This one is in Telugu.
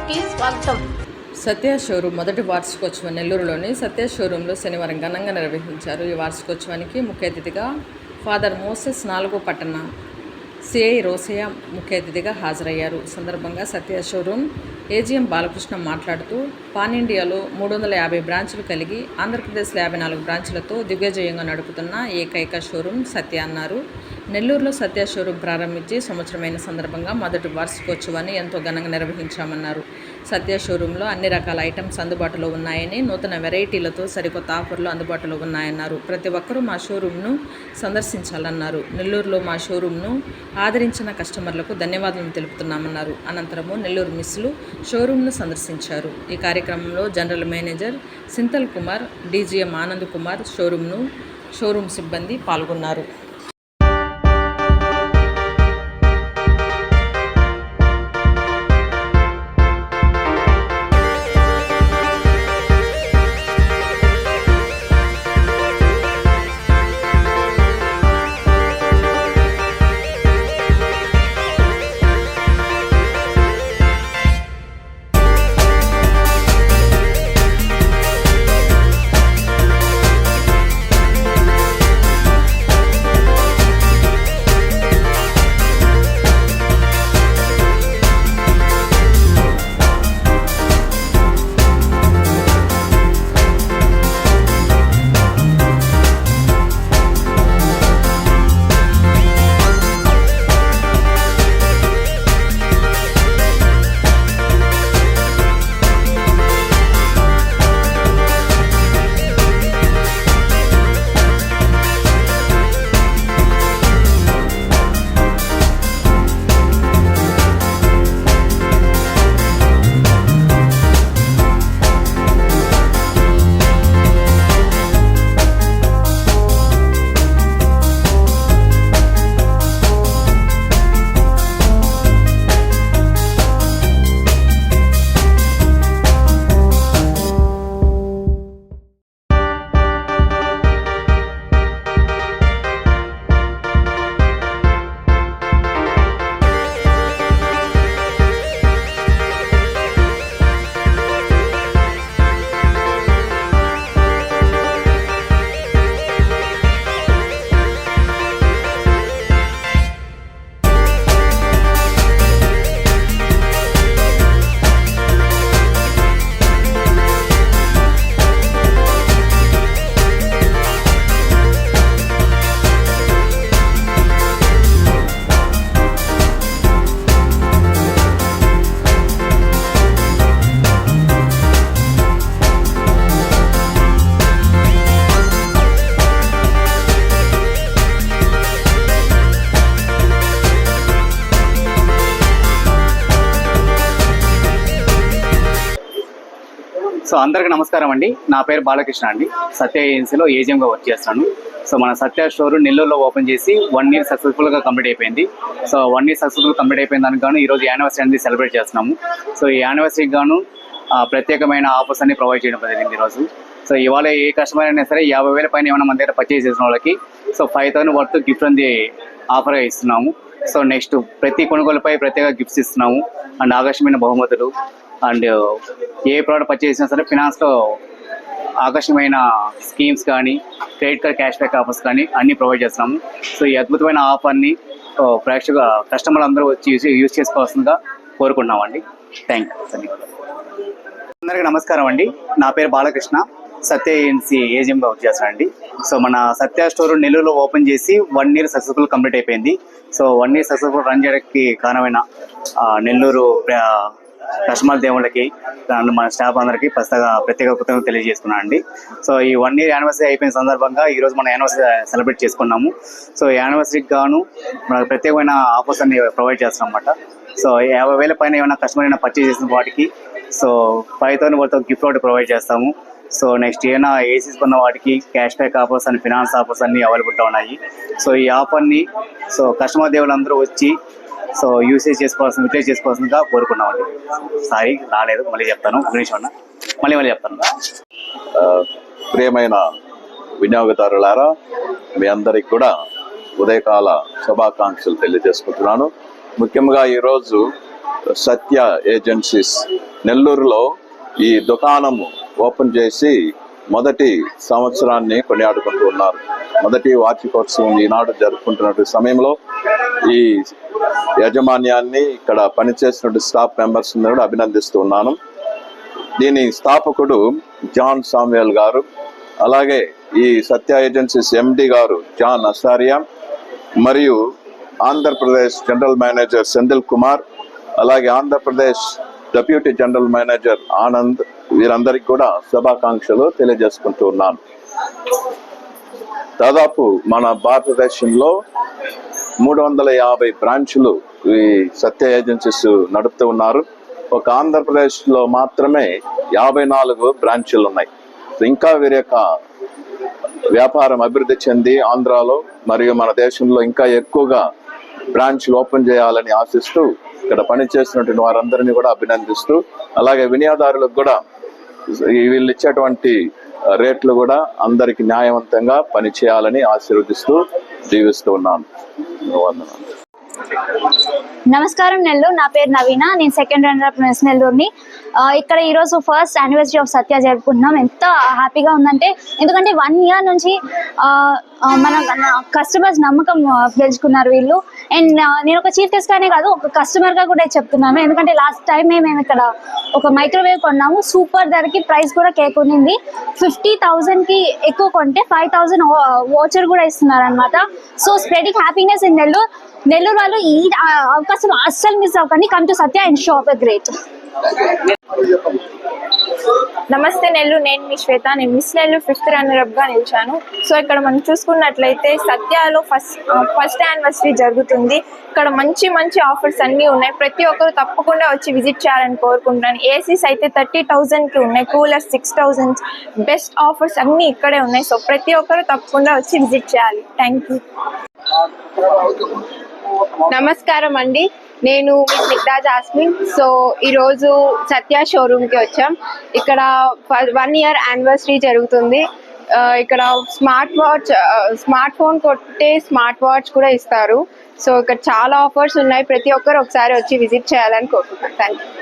కి స్వాగతం. సత్య షోరూమ్ మొదటి వార్షికోత్సవం నెల్లూరులోని సత్య షోరూంలో శనివారం ఘనంగా నిర్వహించారు. ఈ వార్షికోత్సవానికి ముఖ్య అతిథిగా ఫాదర్ మోసెస్ 4వ పట్టణ సిఐ రోసయ్య ముఖ్య అతిథిగా హాజరయ్యారు. సందర్భంగా సత్య షోరూమ్ ఏజీఎం బాలకృష్ణ మాట్లాడుతూ పాన్ ఇండియాలో 350 బ్రాంచులు కలిగి ఆంధ్రప్రదేశ్లో 54 బ్రాంచులతో దిగ్విజయంగా నడుపుతున్న ఏకైక షోరూమ్ సత్య అన్నారు. నెల్లూరులో సత్య షోరూమ్ ప్రారంభించి సంవత్సరమైన సందర్భంగా మొదటి వార్షికోత్సవాన్ని ఎంతో ఘనంగా నిర్వహించామన్నారు. సత్య షోరూంలో అన్ని రకాల ఐటమ్స్ అందుబాటులో ఉన్నాయని, నూతన వెరైటీలతో సరికొత్త ఆఫర్లు అందుబాటులో ఉన్నాయన్నారు. ప్రతి ఒక్కరూ మా షోరూంను సందర్శించాలన్నారు. నెల్లూరులో మా షోరూంను ఆదరించిన కస్టమర్లకు ధన్యవాదాలు తెలుపుతున్నామన్నారు. అనంతరము నెల్లూరు మిస్లు షోరూంను సందర్శించారు. ఈ కార్యక్రమంలో general manager Sinthal Kumar, DGM Anand Kumar, showroom సిబ్బంది పాల్గొన్నారు. సో అందరికీ నమస్కారం అండి. నా పేరు బాలకృష్ణ అండి. సత్య ఏజెన్సీలో ఏజీఎంగా వర్క్ చేస్తాను. సో మన సత్య స్టోర్ నెల్లూరులో ఓపెన్ చేసి 1 year సక్సెస్ఫుల్గా కంప్లీట్ అయిపోయింది. సో 1 year సక్సెస్ఫుల్ కంప్లీట్ అయిపోయిన దానికి గాను ఈరోజు యానివర్సరీ అనేది సెలబ్రేట్ చేస్తున్నాము. సో ఈ యానివర్సరీకి గాను ప్రత్యేకమైన ఆఫర్స్ అన్ని ప్రొవైడ్ చేయడం జరిగింది ఈరోజు. సో ఇవాళ ఏ కస్టమర్ అయినా సరే 50,000 పైన ఏమైనా మన దగ్గర పర్చేజ్ చేసిన వాళ్ళకి సో 5,000 వర్త్ గిఫ్ట్ అనేది ఆఫర్గా ఇస్తున్నాము. సో నెక్స్ట్ ప్రతి కొనుగోలుపై ప్రత్యేక గిఫ్ట్స్ ఇస్తున్నాము అండ్ ఆకర్షణమైన బహుమతులు అండ్ ఏ ప్రోడక్ట్ పర్చేజ్ చేసినా సరే ఫినాన్స్లో ఆకర్షణమైన స్కీమ్స్ కానీ credit card cash back offers కానీ అన్నీ ప్రొవైడ్ చేస్తున్నాము. సో ఈ అద్భుతమైన ఆఫర్ని కస్టమర్లు అందరూ వచ్చి యూజ్ చేసుకోవాల్సిందిగా కోరుకుంటున్నామండి. Thank you. అందరికీ నమస్కారం అండి. నా పేరు బాలకృష్ణ. సత్య ఏజెన్సీ ఏజీఎంగా వర్క్ చేస్తానండి. సో మన సత్య స్టోర్ నెల్లూరులో ఓపెన్ చేసి 1 year సక్సెస్ఫుల్ కంప్లీట్ అయిపోయింది. సో 1 year సక్సెస్ఫుల్ రన్ చేయడానికి కారణమైన నెల్లూరు కస్టమర్ దేవుళ్ళకి మన స్టాఫ్ అందరికీ ప్రత్యేక కృతజ్ఞతలు తెలియజేసుకున్నాను అండి. సో ఈ 1 year యానివర్సరీ అయిపోయిన సందర్భంగా ఈరోజు మన యానివర్సరీ సెలబ్రేట్ చేసుకున్నాము. సో యానివర్సరీకి గాను మనకు ప్రత్యేకమైన ఆఫర్స్ అన్ని ప్రొవైడ్ చేస్తున్నాం అన్నమాట. సో 50,000 పైన ఏమైనా కస్టమర్ అయినా పర్చేజ్ చేసిన వాటికి సో 5,000 వర్త్ గిఫ్ట్ ఒకటి ప్రొవైడ్ చేస్తాము. సో నెక్స్ట్ ఏమైనా ఏసీస్ కొన్న వాటికి cash back offers and finance offers అన్నీ అవైలబుల్గా ఉన్నాయి. సో ఈ ఆఫర్ని సో కస్టమర్ దేవులందరూ వచ్చి సో యూసేజ్ చేసుకోవాల్సిందిగా కోరుకున్నామండి. సారీ రాలేదు, మళ్ళీ చెప్తాను. ఒక నిమిషం అన్న, మళ్ళీ చెప్తాను. ప్రియమైన వినియోగదారులారా, మీ అందరికి కూడా ఉదయకాల శుభాకాంక్షలు తెలియజేసుకుంటున్నాను. ముఖ్యంగా ఈరోజు సత్య ఏజెన్సీస్ నెల్లూరులో ఈ దుకాణము ఓపెన్ చేసి మొదటి సంవత్సరాన్ని కొనియాడుకుంటూ ఉన్నారు. మొదటి వార్షికోత్సవం ఈనాడు జరుపుకుంటున్న సమయంలో ఈ యాజమాన్యాన్ని, ఇక్కడ పనిచేసినటువంటి స్టాఫ్ మెంబర్స్ కూడా అభినందిస్తూ ఉన్నాను. దీని స్థాపకుడు జాన్ సామ్యుయల్ గారు, అలాగే ఈ సత్య ఏజెన్సీస్ ఎండి గారు జాన్ అసారియా, మరియు ఆంధ్రప్రదేశ్ జనరల్ మేనేజర్ సెంధిల్ కుమార్, అలాగే Andhra Pradesh deputy general manager Anand, వీరందరికీ కూడా శుభాకాంక్షలు తెలియజేసుకుంటూ ఉన్నాను. దాదాపు మన భారతదేశంలో 350 బ్రాంచ్లు ఈ సత్య ఏజెన్సీస్ నడుపుతూ ఉన్నారు. ఒక ఆంధ్రప్రదేశ్లో మాత్రమే 54 బ్రాంచ్లు ఉన్నాయి. ఇంకా వీరి యొక్క వ్యాపారం అభివృద్ధి చెంది ఆంధ్రాలో మరియు మన దేశంలో ఇంకా ఎక్కువగా బ్రాంచ్లు ఓపెన్ చేయాలని ఆశిస్తూ ఇక్కడ పనిచేస్తున్నటువంటి వారందరినీ కూడా అభినందిస్తూ, అలాగే వినియోగదారులకు కూడా వీళ్ళు ఇచ్చేటువంటి రేట్లు కూడా అందరికి న్యాయవంతంగా పనిచేయాలని ఆశీర్వదిస్తూ జీవిస్తూ ఉన్నాను. నమస్కారం నెల్లూరు, నా పేరు నవీన, నేను సెకండ్ రన్నర్ మిస్ నెల్లూరుని. ఇక్కడ ఈరోజు ఫస్ట్ యానివర్సరీ ఆఫ్ సత్య జరుపుకుంటున్నాం. ఎంత హ్యాపీగా ఉందంటే, ఎందుకంటే 1 year నుంచి మన కస్టమర్స్ నమ్మకం గెలుచుకున్నారు వీళ్ళు. అండ్ నేను ఒక చీఫ్ గెస్ట్ గానే కాదు, ఒక కస్టమర్గా కూడా చెప్తున్నాను. ఎందుకంటే లాస్ట్ టైం మేము ఇక్కడ ఒక మైక్రోవేవ్ కొన్నాము, సూపర్ ధరకి, ప్రైస్ కూడా కేక్ ఉన్నింది. 50,000కి ఎక్కువ కొంటే 5,000 వోచర్ కూడా ఇస్తున్నారు అనమాట. So spreading happiness in Nellore. Nellore వాళ్ళు ఈ అవకాశం అస్సలు మిస్ అవ్వకండి. Come to Satya and shop great. నమస్తే నెల్లూరు, నేను మీ శ్వేత. నేను మిస్ నెల్లూరు 5th రన్నర్అప్గా నిలిచాను. సో ఇక్కడ మనం చూసుకున్నట్లయితే సత్యాలో ఫస్ట్ యానివర్సరీ జరుగుతుంది. ఇక్కడ మంచి మంచి ఆఫర్స్ అన్నీ ఉన్నాయి. ప్రతి ఒక్కరు తప్పకుండా వచ్చి విజిట్ చేయాలని కోరుకుంటాను. ఏసీస్ అయితే 30,000కి ఉన్నాయి, కూలర్స్ 6,000. బెస్ట్ ఆఫర్స్ అన్నీ ఇక్కడే ఉన్నాయి. సో ప్రతి ఒక్కరు తప్పకుండా వచ్చి విజిట్ చేయాలి. Thank you. నమస్కారం అండి, నేను మీ స్నిగ్ధ జాస్మిన్. సో ఈరోజు సత్య షోరూమ్కి వచ్చాం. ఇక్కడ 1 year యానివర్సరీ జరుగుతుంది. ఇక్కడ స్మార్ట్ ఫోన్ కొట్టే స్మార్ట్ వాచ్ కూడా ఇస్తారు. సో ఇక్కడ చాలా ఆఫర్స్ ఉన్నాయి. ప్రతి ఒక్కరు ఒకసారి వచ్చి విజిట్ చేయాలని కోరుకుంటున్నాను. Thank you.